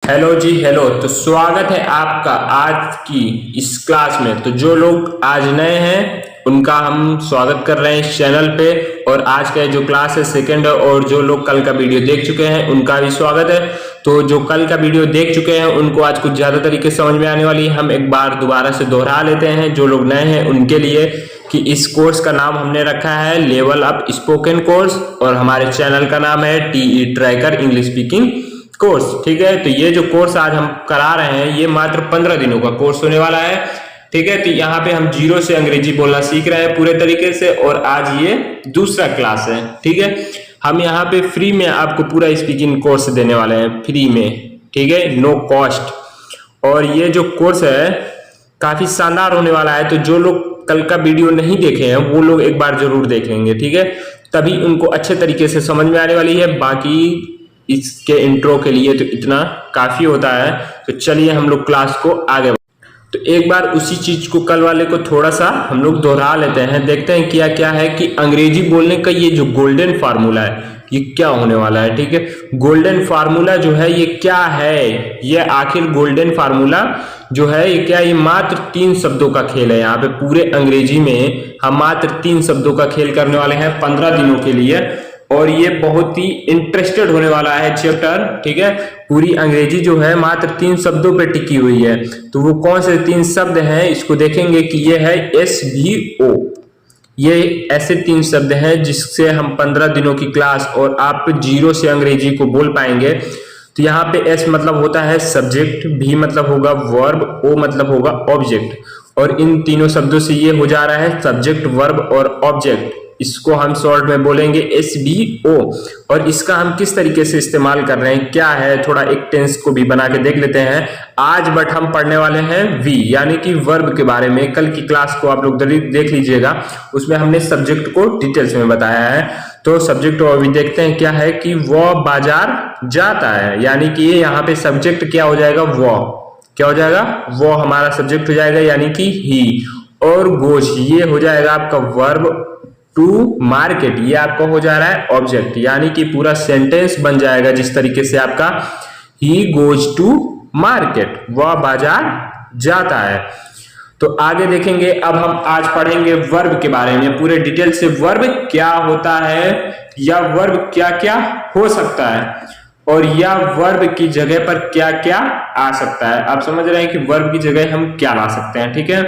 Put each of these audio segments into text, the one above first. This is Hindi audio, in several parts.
हेलो जी हेलो। तो स्वागत है आपका आज की इस क्लास में। तो जो लोग आज नए हैं उनका हम स्वागत कर रहे हैं इस चैनल पे। और आज का जो क्लास है सेकंड है, और जो लोग कल का वीडियो देख चुके हैं उनका भी स्वागत है। तो जो कल का वीडियो देख चुके हैं उनको आज कुछ ज्यादा तरीके से समझ में आने वाली है। हम एक बार दोबारा से दोहरा लेते हैं जो लोग नए हैं उनके लिए, कि इस कोर्स का नाम हमने रखा है लेवल अप स्पोकन कोर्स, और हमारे चैनल का नाम है TE tracker English speaking course. ठीक है, तो ये जो कोर्स आज हम करा रहे हैं ये मात्र 15 दिनों का कोर्स होने वाला है। ठीक है, तो यहाँ पे हम जीरो से अंग्रेजी बोलना सीख रहे हैं पूरे तरीके से, और आज ये दूसरा क्लास है। ठीक है, हम यहाँ पे फ्री में आपको पूरा स्पीकिंग कोर्स देने वाले हैं, फ्री में। ठीक है, नो कॉस्ट। और ये जो कोर्स है काफी शानदार होने वाला है। तो जो लोग कल का वीडियो नहीं देखे हैं वो लोग एक बार जरूर देखेंगे। ठीक है, तभी उनको अच्छे तरीके से समझ में आने वाली है। बाकी इसके इंट्रो के लिए तो इतना काफी होता है। तो चलिए हम लोग क्लास को आगे। तो एक बार उसी चीज को कल वाले को थोड़ा सा हम लोग दोहरा लेते हैं, देखते हैं क्या क्या है कि अंग्रेजी बोलने का ये जो गोल्डन फार्मूला है ये क्या होने वाला है। ठीक है, गोल्डन फार्मूला जो है ये क्या है, ये आखिर गोल्डन फार्मूला जो है ये क्या, ये मात्र 3 शब्दों का खेल है। यहाँ पे पूरे अंग्रेजी में हम मात्र 3 शब्दों का खेल करने वाले हैं 15 दिनों के लिए। और ये बहुत ही इंटरेस्टेड होने वाला है चैप्टर। ठीक है, पूरी अंग्रेजी जो है मात्र 3 शब्दों पे टिकी हुई है। तो वो कौन से 3 शब्द हैं इसको देखेंगे कि ये है SVO। ये ऐसे 3 शब्द हैं जिससे हम 15 दिनों की क्लास और आप जीरो से अंग्रेजी को बोल पाएंगे। तो यहाँ पे S मतलब होता है सब्जेक्ट, V मतलब होगा वर्ब, O मतलब होगा ऑब्जेक्ट। और इन तीनों शब्दों से ये हो जा रहा है सब्जेक्ट, वर्ब और ऑब्जेक्ट। इसको हम शॉर्ट में बोलेंगे SVO। और इसका हम किस तरीके से इस्तेमाल कर रहे हैं, क्या है, थोड़ा एक टेंस को भी बना के देख लेते हैं आज। बट हम पढ़ने वाले हैं V यानी कि वर्ब के बारे में। कल की क्लास को आप लोग देख लीजिएगा, उसमें हमने सब्जेक्ट को डिटेल्स में बताया है। तो सब्जेक्ट अभी देखते हैं क्या है कि वो बाजार जाता है, यानी कि यहाँ पे सब्जेक्ट क्या हो जाएगा, वो क्या हो जाएगा, वो हमारा सब्जेक्ट हो जाएगा यानी कि ही। और गोज ये हो जाएगा आपका वर्ब, टू मार्केट ये आपका हो जा रहा है ऑब्जेक्ट। यानी कि पूरा सेंटेंस बन जाएगा जिस तरीके से आपका ही गोज टू मार्केट, वह बाजार जाता है। तो आगे देखेंगे, अब हम आज पढ़ेंगे वर्ब के बारे में पूरे डिटेल से। वर्ब क्या होता है या वर्ब क्या क्या हो सकता है, और या वर्ब की जगह पर क्या क्या आ सकता है। आप समझ रहे हैं कि वर्ब की जगह हम क्या ला सकते हैं। ठीक है,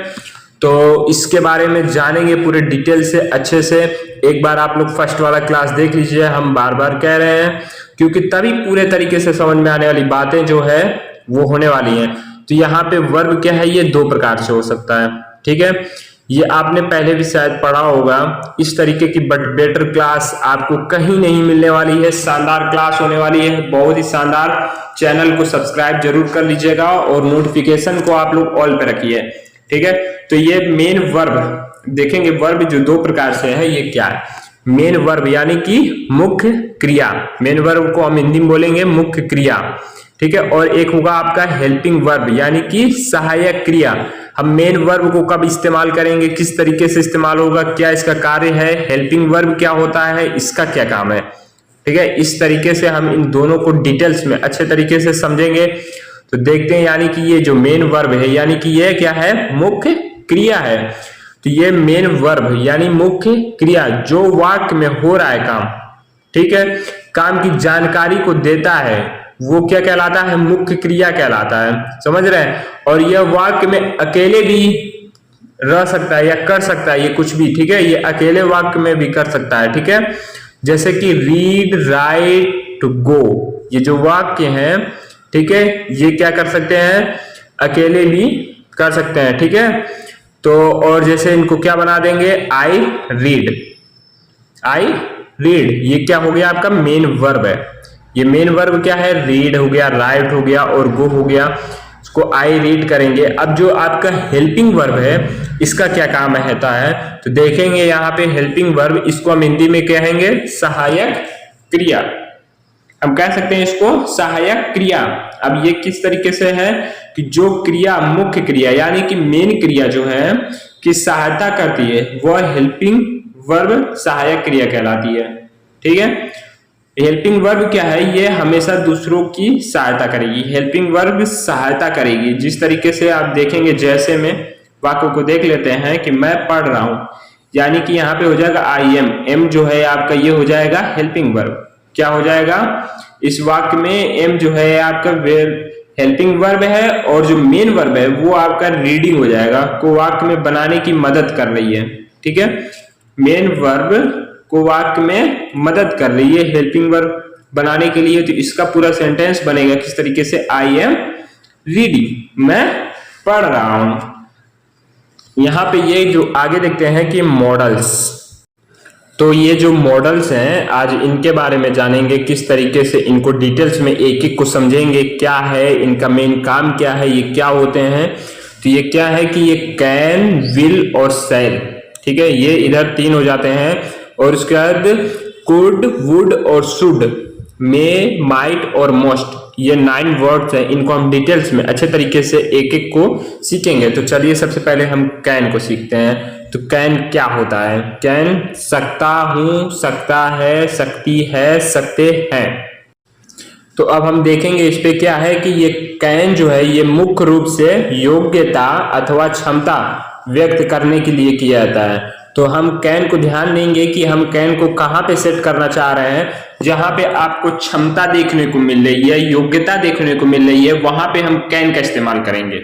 तो इसके बारे में जानेंगे पूरे डिटेल से अच्छे से। एक बार आप लोग फर्स्ट वाला क्लास देख लीजिए, हम बार बार कह रहे हैं क्योंकि तभी पूरे तरीके से समझ में आने वाली बातें जो है वो होने वाली हैं। तो यहाँ पे वर्ब क्या है, ये 2 प्रकार से हो सकता है। ठीक है, ये आपने पहले भी शायद पढ़ा होगा। इस तरीके की बट बेटर क्लास आपको कहीं नहीं मिलने वाली है। शानदार क्लास होने वाली है, बहुत ही शानदार। चैनल को सब्सक्राइब जरूर कर लीजिएगा और नोटिफिकेशन को आप लोग ऑल पे रखिए। ठीक है, तो ये मेन वर्ब देखेंगे। वर्ब जो 2 प्रकार से है, ये क्या है, मेन वर्ब यानी कि मुख्य क्रिया। मेन वर्ब को हम हिंदी में बोलेंगे मुख्य क्रिया। ठीक है, और एक होगा आपका हेल्पिंग वर्ब यानी कि सहायक क्रिया। हम मेन वर्ब को कब इस्तेमाल करेंगे, किस तरीके से इस्तेमाल होगा, क्या इसका कार्य है, हेल्पिंग वर्ब क्या होता है, इसका क्या काम है। ठीक है, इस तरीके से हम इन दोनों को डिटेल्स में अच्छे तरीके से समझेंगे। तो देखते हैं, यानी कि ये जो मेन वर्ब है यानी कि ये क्या है, मुख्य क्रिया है। तो ये मेन वर्ब यानी मुख्य क्रिया जो वाक्य में हो रहा है काम। ठीक है, काम की जानकारी को देता है वो क्या कहलाता है, मुख्य क्रिया कहलाता है। समझ रहे हैं, और यह वाक्य में अकेले भी रह सकता है या कर सकता है, ये कुछ भी। ठीक है, ये अकेले वाक्य में भी कर सकता है। ठीक है, जैसे कि रीड, राइट, गो, ये जो वाक्य हैं, ठीक है, ये क्या कर सकते हैं, अकेले भी कर सकते हैं। ठीक है, तो और जैसे इनको क्या बना देंगे, आई रीड, आई रीड, ये क्या हो गया आपका मेन वर्ब है। ये मेन वर्ब क्या है, रीड हो गया, राइट हो गया और गो हो गया। इसको आई रीड करेंगे। अब जो आपका हेल्पिंग वर्ब है इसका क्या काम रहता है, तो देखेंगे यहाँ पे हेल्पिंग वर्ब, इसको हम हिंदी में कहेंगे सहायक क्रिया। हम कह सकते हैं इसको सहायक क्रिया। अब ये किस तरीके से है कि जो क्रिया मुख्य क्रिया यानी कि मेन क्रिया जो है कि सहायता करती है वह हेल्पिंग वर्ब सहायक क्रिया कहलाती है। ठीक है, हेल्पिंग वर्ब क्या है, ये हमेशा दूसरों की सहायता करेगी। हेल्पिंग वर्ब सहायता करेगी। जिस तरीके से आप देखेंगे, जैसे में वाक्य को देख लेते हैं कि मैं पढ़ रहा हूं, यानी कि यहाँ पे हो जाएगा आई एम, एम जो है आपका ये हो जाएगा हेल्पिंग वर्ब। क्या हो जाएगा इस वाक्य में, एम जो है आपका हेल्पिंग वर्ब है, और जो मेन वर्ब है वो आपका रीडिंग हो जाएगा, को वाक्य में बनाने की मदद कर रही है। ठीक है, मेन वर्ब को वाक्य में मदद कर रही है हेल्पिंग वर्ब बनाने के लिए। तो इसका पूरा सेंटेंस बनेगा किस तरीके से, आई एम रीडिंग, मैं पढ़ रहा हूं। यहां पे ये जो आगे देखते हैं कि मॉडल्स, तो ये जो मॉडल्स हैं आज इनके बारे में जानेंगे, किस तरीके से इनको डिटेल्स में एक एक को समझेंगे, क्या है इनका मेन काम, क्या है, ये क्या होते हैं। तो ये क्या है कि ये कैन, विल और शैल, ठीक है, ये इधर 3 हो जाते हैं। और उसके बाद कुड, वुड और शुड, मे, माइट और मोस्ट, ये 9 वर्ड्स हैं। इनको हम डिटेल्स में अच्छे तरीके से एक एक को सीखेंगे। तो चलिए सबसे पहले हम कैन को सीखते हैं। तो कैन क्या होता है, कैन सकता हूं, सकता है, सकती है, सकते हैं। तो अब हम देखेंगे इस पे क्या है कि ये कैन जो है ये मुख्य रूप से योग्यता अथवा क्षमता व्यक्त करने के लिए किया जाता है। तो हम कैन को ध्यान देंगे कि हम कैन को कहां पे सेट करना चाह रहे हैं, जहां पे आपको क्षमता देखने को मिल रही है, योग्यता देखने को मिल रही है, वहां पे हम कैन का इस्तेमाल करेंगे।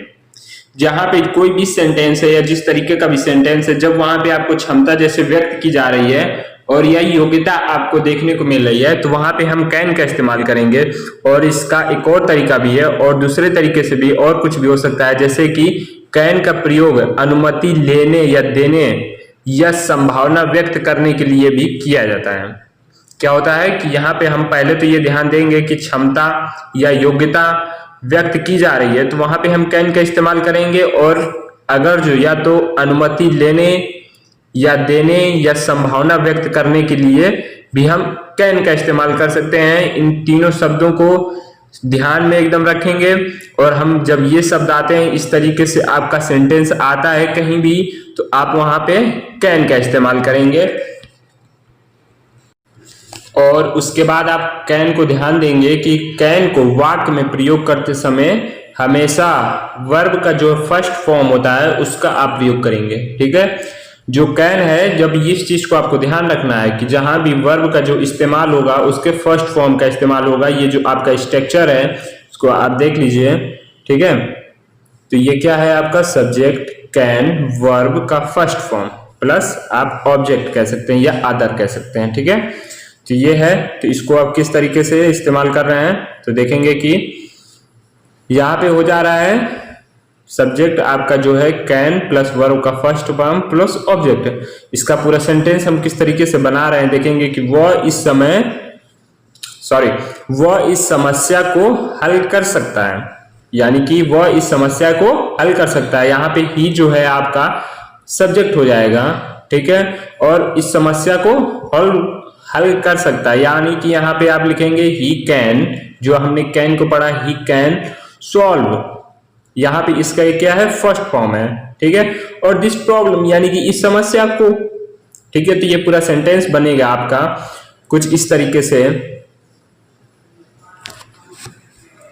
जहां पे कोई भी सेंटेंस है या जिस तरीके का भी सेंटेंस है, जब वहां पे आपको क्षमता जैसे व्यक्त की जा रही है और यह योग्यता आपको देखने को मिल रही है, तो वहां पे हम कैन का इस्तेमाल करेंगे। और इसका एक और तरीका भी है, और दूसरे तरीके से भी और कुछ भी हो सकता है, जैसे कि कैन का प्रयोग अनुमति लेने या देने या संभावना व्यक्त करने के लिए भी किया जाता है। क्या होता है कि यहाँ पे हम पहले तो ये ध्यान देंगे कि क्षमता या योग्यता व्यक्त की जा रही है, तो वहां पे हम कैन का इस्तेमाल करेंगे। और अगर जो या तो अनुमति लेने या देने या संभावना व्यक्त करने के लिए भी हम कैन का इस्तेमाल कर सकते हैं। इन तीनों शब्दों को ध्यान में एकदम रखेंगे। और हम जब ये शब्द आते हैं, इस तरीके से आपका सेंटेंस आता है कहीं भी, तो आप वहां पे कैन का इस्तेमाल करेंगे। और उसके बाद आप कैन को ध्यान देंगे कि कैन को वाक्य में प्रयोग करते समय हमेशा वर्ब का जो फर्स्ट फॉर्म होता है उसका आप प्रयोग करेंगे। ठीक है, जो कैन है, जब इस चीज को आपको ध्यान रखना है कि जहां भी वर्ब का जो इस्तेमाल होगा उसके फर्स्ट फॉर्म का इस्तेमाल होगा। ये जो आपका स्ट्रक्चर है उसको आप देख लीजिए। ठीक है, तो ये क्या है आपका सब्जेक्ट कैन, वर्ब का फर्स्ट फॉर्म प्लस आप ऑब्जेक्ट कह सकते हैं या अदर कह सकते हैं। ठीक है, तो ये है। तो इसको आप किस तरीके से इस्तेमाल कर रहे हैं, तो देखेंगे कि यहां पे हो जा रहा है सब्जेक्ट आपका जो है कैन प्लस वर्ब का फर्स्ट फॉर्म प्लस ऑब्जेक्ट। इसका पूरा सेंटेंस हम किस तरीके से बना रहे हैं, देखेंगे कि वह इस समस्या को हल कर सकता है, यानी कि वह इस समस्या को हल कर सकता है। यहाँ पे ही जो है आपका सब्जेक्ट हो जाएगा। ठीक है, और इस समस्या को हल कर सकता है, यानी कि यहाँ पे आप लिखेंगे ही कैन, जो हमने कैन को पढ़ा, ही कैन सॉल्व, यहाँ पे इसका क्या है फर्स्ट फॉर्म है। ठीक है, और दिस प्रॉब्लम यानी कि इस समस्या को। ठीक है, तो ये पूरा सेंटेंस बनेगा आपका कुछ इस तरीके से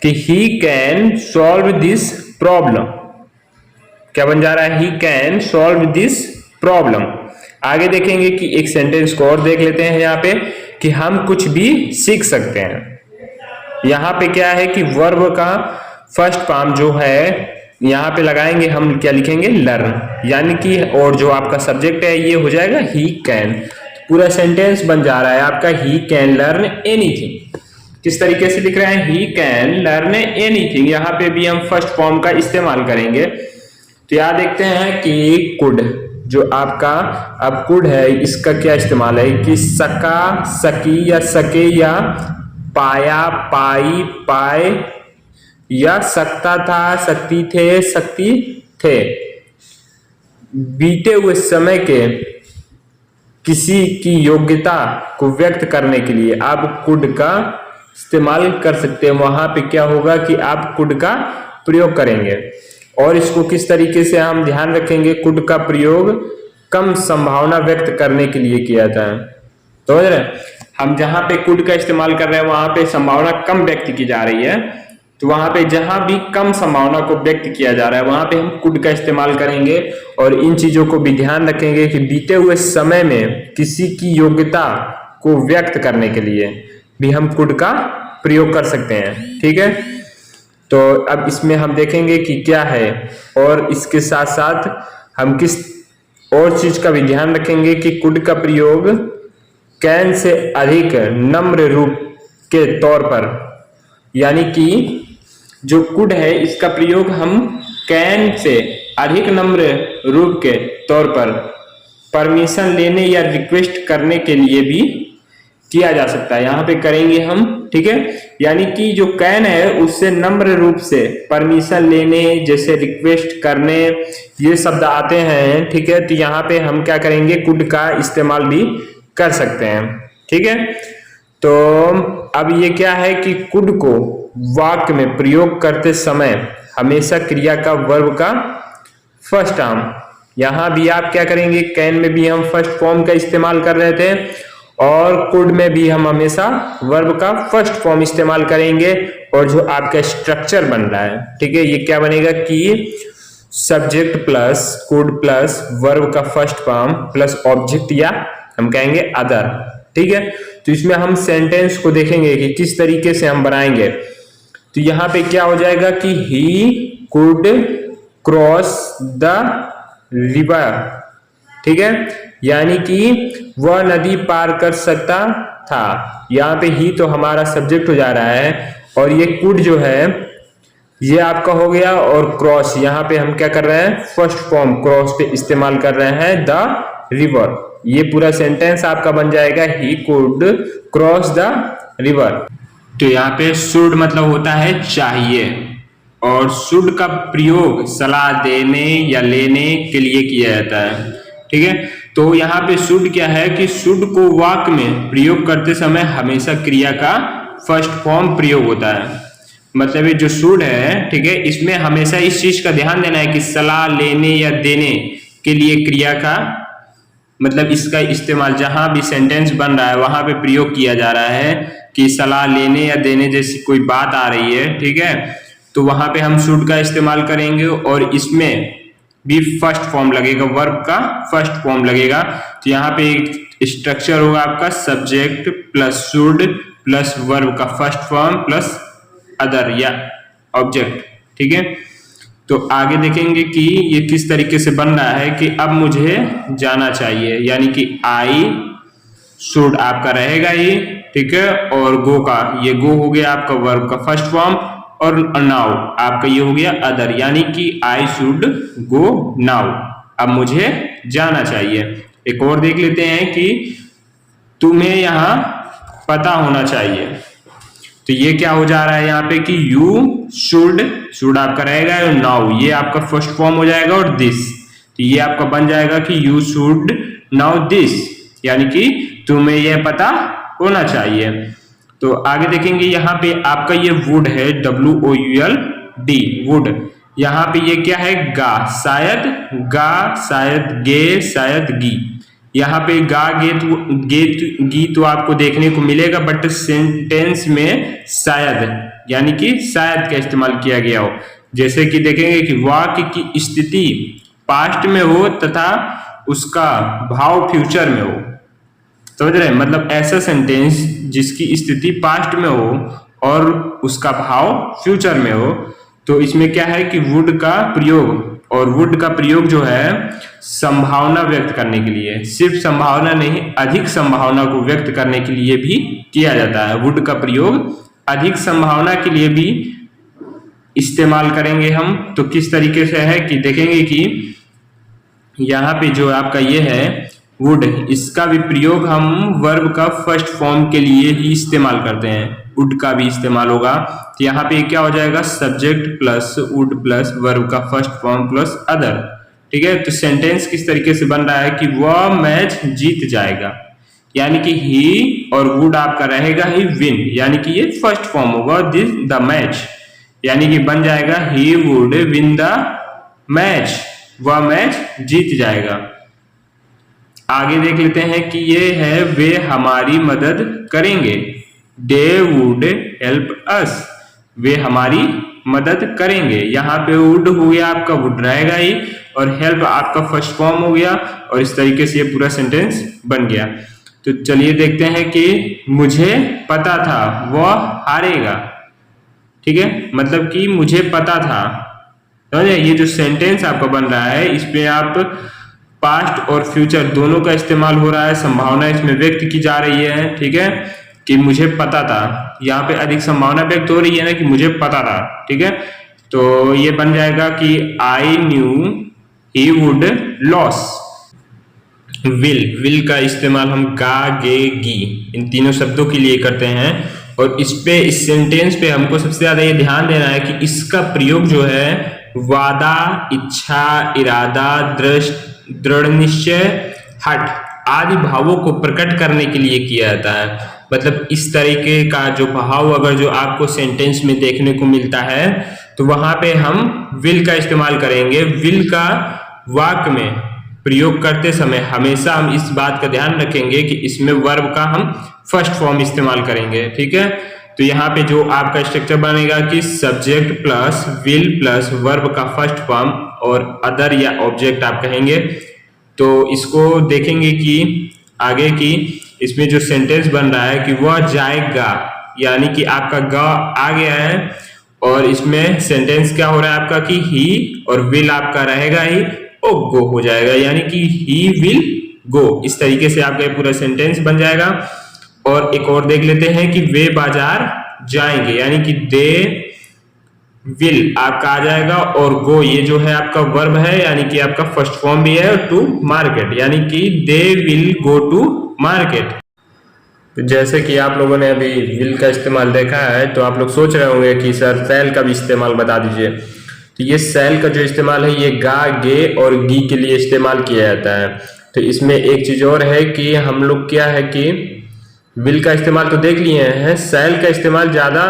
कि he can solve this problem. क्या बन जा रहा है, he can solve this problem. आगे देखेंगे कि एक सेंटेंस को और देख लेते हैं यहाँ पे कि हम कुछ भी सीख सकते हैं। यहाँ पे क्या है कि वर्ब का फर्स्ट फॉर्म जो है यहाँ पे लगाएंगे, हम क्या लिखेंगे लर्न, यानी कि और जो आपका सब्जेक्ट है ये हो जाएगा ही कैन। पूरा सेंटेंस बन जा रहा है आपका ही कैन लर्न एनीथिंग। किस तरीके से लिख रहे हैं, ही कैन लर्न एनीथिंग। यहाँ पे भी हम फर्स्ट फॉर्म का इस्तेमाल करेंगे। तो यहाँ देखते हैं कि कुड, जो आपका अब कुड है, इसका क्या इस्तेमाल है कि सका, सकी या सके या पाया, पाई, पाए या सकता था, सकती थे, सकती थे। बीते हुए समय के किसी की योग्यता को व्यक्त करने के लिए आप कुड का इस्तेमाल कर सकते हैं। वहां पे क्या होगा कि आप कुड का प्रयोग करेंगे। और इसको किस तरीके से हम ध्यान रखेंगे, कुड का प्रयोग कम संभावना व्यक्त करने के लिए किया जाता है। तो हम जहां पे कुड का इस्तेमाल कर रहे हैं वहां पे संभावना कम व्यक्त की जा रही है, तो वहां पे जहां भी कम संभावना को व्यक्त किया जा रहा है वहां पे हम कुड का इस्तेमाल करेंगे। और इन चीजों को भी ध्यान रखेंगे कि बीते हुए समय में किसी की योग्यता को व्यक्त करने के लिए भी हम कुड का प्रयोग कर सकते हैं। ठीक है, तो अब इसमें हम देखेंगे कि क्या है, और इसके साथ साथ हम किस और चीज का भी ध्यान रखेंगे कि कुड का प्रयोग कैन से अधिक नम्र रूप के तौर पर, यानी कि जो कुड है इसका प्रयोग हम कैन से अधिक नम्र रूप के तौर पर परमिशन लेने या रिक्वेस्ट करने के लिए भी किया जा सकता है, यहाँ पे करेंगे हम। ठीक है, यानी कि जो कैन है उससे नम्र रूप से परमिशन लेने, जैसे रिक्वेस्ट करने, ये शब्द आते हैं। ठीक है, तो यहाँ पे हम क्या करेंगे, कुड का इस्तेमाल भी कर सकते हैं। ठीक है, तो अब ये क्या है कि कुड को वाक्य में प्रयोग करते समय हमेशा क्रिया का वर्ब का फर्स्ट फॉर्म, यहां भी आप क्या करेंगे, कैन में भी हम फर्स्ट फॉर्म का इस्तेमाल कर रहे थे और कुड में भी हम हमेशा वर्ब का फर्स्ट फॉर्म इस्तेमाल करेंगे। और जो आपका स्ट्रक्चर बन रहा है, ठीक है, ये क्या बनेगा कि subject plus could plus verb का फर्स्ट फॉर्म प्लस ऑब्जेक्ट या हम कहेंगे अदर। ठीक है, तो इसमें हम सेंटेंस को देखेंगे कि किस तरीके से हम बनाएंगे। तो यहां पे क्या हो जाएगा कि he could cross the river. ठीक है, यानी कि वह नदी पार कर सकता था। यहाँ पे ही तो हमारा सब्जेक्ट हो जा रहा है और ये कुड जो है ये आपका हो गया, और क्रॉस यहाँ पे हम क्या कर रहे हैं, फर्स्ट फॉर्म क्रॉस पे इस्तेमाल कर रहे हैं द रिवर। ये पूरा सेंटेंस आपका बन जाएगा he could cross the river. तो यहाँ पे शुड मतलब होता है चाहिए, और शुड का प्रयोग सलाह देने या लेने के लिए किया जाता है। ठीक है, तो यहाँ पे शुड क्या है कि शुड को वाक्य में प्रयोग करते समय हमेशा क्रिया का फर्स्ट फॉर्म प्रयोग होता है। मतलब ये जो शुड है, ठीक है, इसमें हमेशा इस चीज का ध्यान देना है कि सलाह लेने या देने के लिए क्रिया का मतलब इसका इस्तेमाल जहां भी सेंटेंस बन रहा है वहां पे प्रयोग किया जा रहा है कि सलाह लेने या देने जैसी कोई बात आ रही है। ठीक है, तो वहां पे हम शुड का इस्तेमाल करेंगे और इसमें भी फर्स्ट फॉर्म लगेगा, वर्ब का फर्स्ट फॉर्म लगेगा। तो यहाँ पे एक स्ट्रक्चर होगा आपका subject plus should plus verb का फर्स्ट फॉर्म प्लस अदर या ऑब्जेक्ट। ठीक है, तो आगे देखेंगे कि ये किस तरीके से बन रहा है कि अब मुझे जाना चाहिए, यानी कि आई शुड आपका रहेगा ये। ठीक है, और गो का ये गो हो गया आपका वर्ब का फर्स्ट फॉर्म, और नाउ आपका ये हो गया अदर, यानी कि आई शुड गो नाउ, अब मुझे जाना चाहिए। एक और देख लेते हैं कि तुम्हें यहां पता होना चाहिए। तो ये क्या हो जा रहा है यहाँ पे कि यू शुड आपका रहेगा, और नाउ ये आपका फर्स्ट फॉर्म हो जाएगा, और दिस तो ये आपका बन जाएगा कि यू शुड नाउ दिस, यानी कि तुम्हें यह पता होना चाहिए। तो आगे देखेंगे यहाँ पे आपका ये वुड है, WOULD वुड। यहाँ पे ये क्या है, गा शायद गे शायद गी। यहाँ पे गा गी तो आपको देखने को मिलेगा, बट सेंटेंस में शायद यानी कि शायद का इस्तेमाल किया गया हो। जैसे कि देखेंगे कि वाक्य की स्थिति पास्ट में हो तथा उसका भाव फ्यूचर में हो। समझ रहे हैं, मतलब ऐसा सेंटेंस जिसकी स्थिति पास्ट में हो और उसका भाव फ्यूचर में हो। तो इसमें क्या है कि वुड का प्रयोग, और वुड का प्रयोग जो है संभावना व्यक्त करने के लिए, सिर्फ संभावना नहीं अधिक संभावना को व्यक्त करने के लिए भी किया जाता है। वुड का प्रयोग अधिक संभावना के लिए भी इस्तेमाल करेंगे हम। तो किस तरीके से है कि देखेंगे कि यहाँ पे जो आपका ये है वुड, इसका भी प्रयोग हम वर्ब का फर्स्ट फॉर्म के लिए ही इस्तेमाल करते हैं, वुड का भी इस्तेमाल होगा। तो यहाँ पे क्या हो जाएगा, subject plus would plus verb का फर्स्ट फॉर्म प्लस अदर। ठीक है, तो सेंटेंस किस तरीके से बन रहा है कि वह मैच जीत जाएगा, यानी कि ही और वुड आपका रहेगा ही विन, यानी कि ये फर्स्ट फॉर्म होगा दिस द मैच, यानी कि बन जाएगा he would win the match, वह मैच जीत जाएगा। आगे देख लेते हैं कि ये है वे हमारी मदद करेंगे, दे वुड हेल्प अस, वे हमारी मदद करेंगे। यहाँ पे वुड हो गया आपका, वुड रहेगा ही, और हेल्प आपका फर्स्ट फॉर्म हो गया, और इस तरीके से ये पूरा सेंटेंस बन गया। तो चलिए देखते हैं कि मुझे पता था वह हारेगा, ठीक है, मतलब कि मुझे पता था, समझे। ये जो सेंटेंस आपका बन रहा है इसमें आप पास्ट और फ्यूचर दोनों का इस्तेमाल हो रहा है, संभावना इसमें व्यक्त की जा रही है, ठीक है, कि मुझे पता था। यहाँ पे अधिक संभावना व्यक्त हो रही है ना कि मुझे पता था, ठीक है। तो ये बन जाएगा कि I knew he would loss. Will का इस्तेमाल हम गा गे गी इन तीनों शब्दों के लिए करते हैं, और इस सेंटेंस पे हमको सबसे ज्यादा ये ध्यान देना है कि इसका प्रयोग जो है वादा, इच्छा, इरादा, दृढ़ निश्चय, हठ आदि भावों को प्रकट करने के लिए किया जाता है। मतलब इस तरीके का जो भाव अगर जो आपको सेंटेंस में देखने को मिलता है तो वहां पे हम विल का इस्तेमाल करेंगे। विल का वाक्य में प्रयोग करते समय हमेशा हम इस बात का ध्यान रखेंगे कि इसमें वर्ब का हम फर्स्ट फॉर्म इस्तेमाल करेंगे, ठीक है। तो यहाँ पे जो आपका स्ट्रक्चर बनेगा कि subject plus will plus verb का फर्स्ट फॉर्म और अदर या ऑब्जेक्ट आप कहेंगे। तो इसको देखेंगे कि आगे की इसमें जो सेंटेंस बन रहा है कि वह जाएगा, यानी कि आपका ग आ गया है, और इसमें सेंटेंस क्या हो रहा है आपका कि ही और विल आपका रहेगा ही, और गो हो जाएगा, यानी कि ही विल गो। इस तरीके से आपका पूरा सेंटेंस बन जाएगा। और एक और देख लेते हैं कि वे बाजार जाएंगे, यानी कि दे विल आपका आ जाएगा, और गो ये जो है आपका वर्ब है, यानी कि आपका फर्स्ट फॉर्म भी है, टू मार्केट, यानी कि they will go to market. तो जैसे कि आप लोगों ने अभी विल का इस्तेमाल देखा है तो आप लोग सोच रहे होंगे कि सर शैल का भी इस्तेमाल बता दीजिए। तो ये शैल का जो इस्तेमाल है ये गा गे और गी के लिए इस्तेमाल किया जाता है। तो इसमें एक चीज और है कि हम लोग क्या है कि विल का इस्तेमाल तो देख लिए हैं, शैल का इस्तेमाल ज्यादा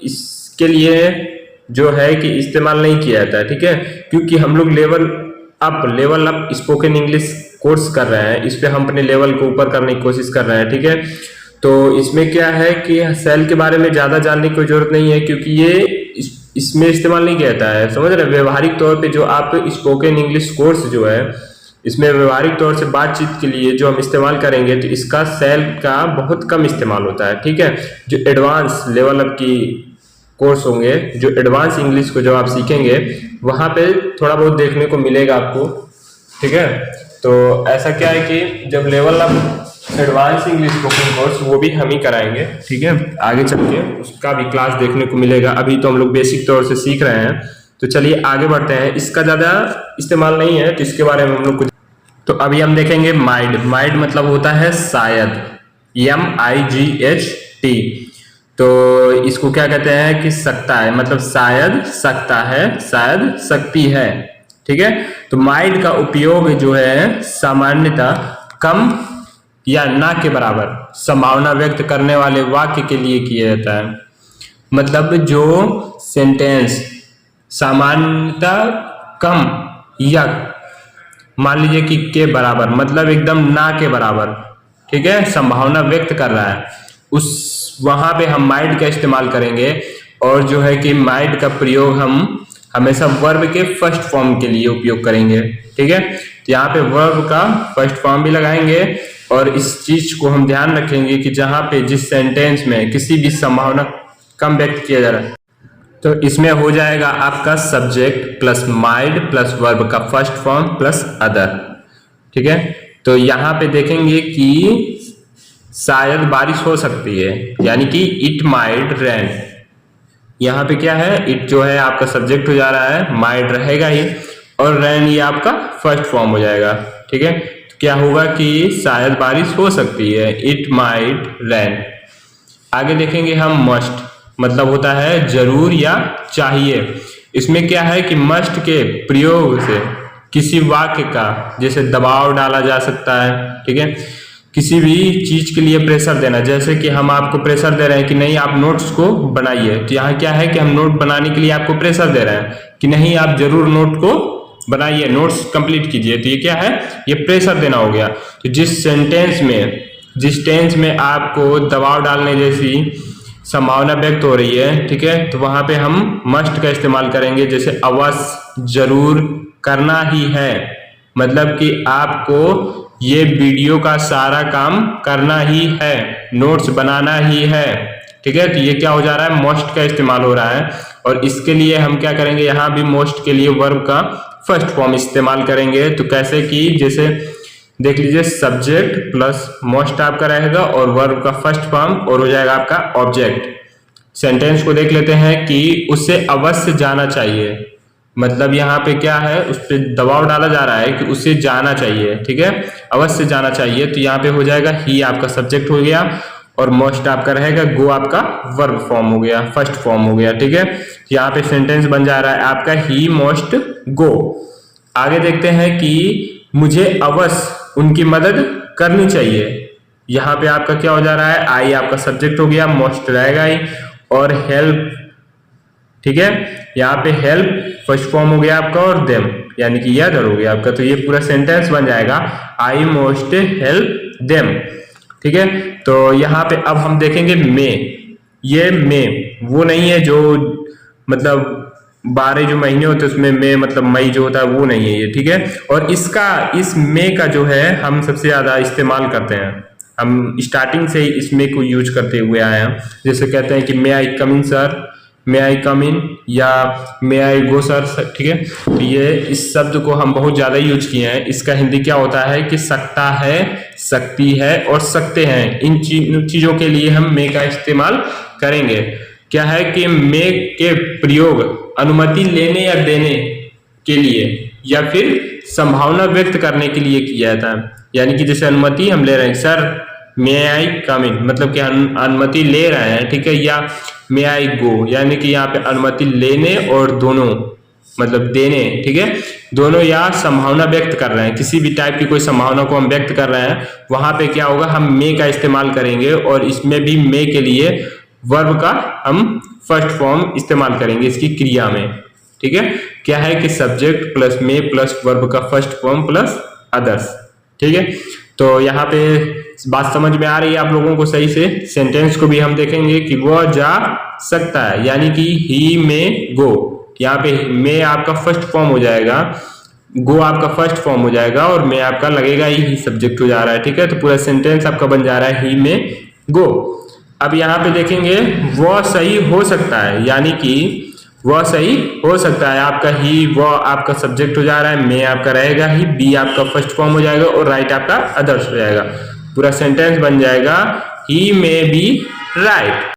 इसके लिए जो है कि इस्तेमाल नहीं किया जाता है, ठीक है, क्योंकि हम लोग level up spoken English course कर रहे हैं, इस पे हम अपने लेवल को ऊपर करने की कोशिश कर रहे हैं, ठीक है। तो इसमें क्या है कि शैल के बारे में ज्यादा जानने की कोई जरूरत नहीं है, क्योंकि ये इसमें इस्तेमाल नहीं किया जाता है, समझ रहे। व्यवहारिक तौर पे जो आप स्पोकन इंग्लिश कोर्स जो है इसमें व्यवहारिक तौर से बातचीत के लिए जो हम इस्तेमाल करेंगे तो इसका शैल का बहुत कम इस्तेमाल होता है, ठीक है। जो एडवांस लेवल अप की कोर्स होंगे, जो एडवांस इंग्लिश को जब आप सीखेंगे वहां पे थोड़ा बहुत देखने को मिलेगा आपको, ठीक है। तो ऐसा क्या है कि जब level up advance English spoken course वो भी हम ही कराएंगे, ठीक है, आगे चल के उसका भी क्लास देखने को मिलेगा। अभी तो हम लोग बेसिक तौर से सीख रहे हैं, तो चलिए आगे बढ़ते हैं। इसका ज्यादा इस्तेमाल नहीं है तो इसके बारे में हम लोग कुछ, तो अभी हम देखेंगे माइड। माइड मतलब होता है शायद, MIGHT। तो इसको क्या कहते हैं कि सकता है, मतलब शायद सकता है, शायद सकती है, ठीक है। तो माइड का उपयोग जो है सामान्यतः कम या ना के बराबर संभावना व्यक्त करने वाले वाक्य के लिए किया जाता है। मतलब जो सेंटेंस सामान्यतः कम या मान लीजिए कि के बराबर, मतलब एकदम ना के बराबर, ठीक है, संभावना व्यक्त कर रहा है, उस वहां पे हम माइड का इस्तेमाल करेंगे। और जो है कि माइड का प्रयोग हम हमेशा वर्ब के फर्स्ट फॉर्म के लिए उपयोग करेंगे, ठीक है। तो यहाँ पे वर्ब का फर्स्ट फॉर्म भी लगाएंगे, और इस चीज को हम ध्यान रखेंगे कि जहां पे जिस सेंटेंस में किसी भी संभावना कम व्यक्त किया जा रहा है तो इसमें हो जाएगा आपका subject plus might plus verb का फर्स्ट फॉर्म प्लस अदर, ठीक है। तो यहाँ पे देखेंगे कि शायद बारिश हो सकती है, यानी कि इट माइड रेन। यहाँ पे क्या है, इट जो है आपका सब्जेक्ट हो जा रहा है, माइड रहेगा ही, और रेन ये आपका फर्स्ट फॉर्म हो जाएगा, ठीक है। तो क्या होगा कि शायद बारिश हो सकती है, इट माइड रेन। आगे देखेंगे हम मस्ट, मतलब होता है जरूर या चाहिए। इसमें क्या है कि मस्ट के प्रयोग से किसी वाक्य का जैसे दबाव डाला जा सकता है, ठीक है, किसी भी चीज के लिए प्रेशर देना, जैसे कि हम आपको प्रेशर दे रहे हैं कि नहीं आप नोट्स को बनाइए, तो यहाँ क्या है कि हम नोट बनाने के लिए आपको प्रेशर दे रहे हैं कि नहीं आप जरूर नोट को बनाइए, नोट्स कंप्लीट कीजिए। तो ये क्या है, ये प्रेशर देना हो गया। तो जिस टेंस में आपको दबाव डालने जैसी संभावना व्यक्त हो रही है, ठीक है, तो वहां पे हम मस्ट का इस्तेमाल करेंगे। जैसे अवश्य, जरूर, करना ही है, मतलब कि आपको ये वीडियो का सारा काम करना ही है, नोट्स बनाना ही है, ठीक है। तो ये क्या हो जा रहा है, मोस्ट का इस्तेमाल हो रहा है। और इसके लिए हम क्या करेंगे, यहाँ भी मोस्ट के लिए वर्ब का फर्स्ट फॉर्म इस्तेमाल करेंगे। तो कैसे कि जैसे देख लीजिए, सब्जेक्ट प्लस मोस्ट आपका रहेगा और वर्ब का फर्स्ट फॉर्म और हो जाएगा आपका ऑब्जेक्ट। सेंटेंस को देख लेते हैं कि उसे अवश्य जाना चाहिए, मतलब यहाँ पे क्या है, उस पर दबाव डाला जा रहा है कि उसे जाना चाहिए, ठीक है, अवश्य जाना चाहिए। तो यहाँ पे हो जाएगा ही आपका सब्जेक्ट हो गया और मोस्ट आपका रहेगा, गो आपका वर्ब फॉर्म हो गया, फर्स्ट फॉर्म हो गया, ठीक है। यहाँ पे सेंटेंस बन जा रहा है आपका ही मोस्ट गो। आगे देखते हैं कि मुझे अवश्य उनकी मदद करनी चाहिए। यहाँ पे आपका क्या हो जा रहा है, आई आपका सब्जेक्ट हो गया, मोस्ट रहेगा ही और हेल्प, ठीक है। यहाँ पे हेल्प फर्स्ट फॉर्म हो गया आपका और देम यानी कि यह हो गया आपका। तो ये पूरा सेंटेंस बन जाएगा आई मोस्ट हेल्प देम, ठीक है। तो यहाँ पे अब हम देखेंगे मे। ये मे वो नहीं है जो मतलब 12 जो महीने होते हैं उसमें मे मतलब मई जो होता है वो नहीं है ये, ठीक है। और इस मे का जो है हम सबसे ज्यादा इस्तेमाल करते हैं, हम स्टार्टिंग से ही इस मे को यूज करते हुए आए हैं। जैसे कहते हैं कि मे आई कम इन सर, मे आई कम इन, या मे आई गो सर, ठीक है। तो ये इस शब्द को हम बहुत ज्यादा यूज किए हैं। इसका हिंदी क्या होता है कि सकता है, सकती है और सकते हैं, इन चीजों के लिए हम मे का इस्तेमाल करेंगे। क्या है कि मे के प्रयोग अनुमति लेने या देने के लिए या फिर संभावना व्यक्त करने के लिए किया जाता है। यानी कि जैसे अनुमति हम ले रहे हैं, सर मे आई कम इन, मतलब कि अनुमति ले रहे हैं, ठीक है, या मे आई गो यानी कि यहाँ पे अनुमति लेने और दोनों मतलब देने, ठीक है, दोनों या संभावना व्यक्त कर रहे हैं, किसी भी टाइप की कोई संभावना को हम व्यक्त कर रहे हैं, वहां पे क्या होगा, हम मे का इस्तेमाल करेंगे। और इसमें भी मे के लिए वर्ब का हम फर्स्ट फॉर्म इस्तेमाल करेंगे इसकी क्रिया में, ठीक है। क्या है कि सब्जेक्ट प्लस मे प्लस वर्ब का फर्स्ट फॉर्म प्लस अदर्स, ठीक है। तो यहाँ पे बात समझ में आ रही है आप लोगों को सही से। सेंटेंस को भी हम देखेंगे कि वह जा सकता है, यानी कि ही में गो, यहाँ पे मे आपका फर्स्ट फॉर्म हो जाएगा, गो आपका फर्स्ट फॉर्म हो जाएगा और मे आपका लगेगा ही सब्जेक्ट हो जा रहा है, ठीक है। तो पूरा सेंटेंस आपका बन जा रहा है ही में गो। अब यहाँ पे देखेंगे वह सही हो सकता है, यानी कि वह सही हो सकता है, आपका ही वह आपका सब्जेक्ट हो जा रहा है, मे आपका रहेगा ही, बी आपका फर्स्ट फॉर्म हो जाएगा और राइट आपका अदर्स हो जाएगा। पूरा सेंटेंस बन जाएगा ही मे बी राइट।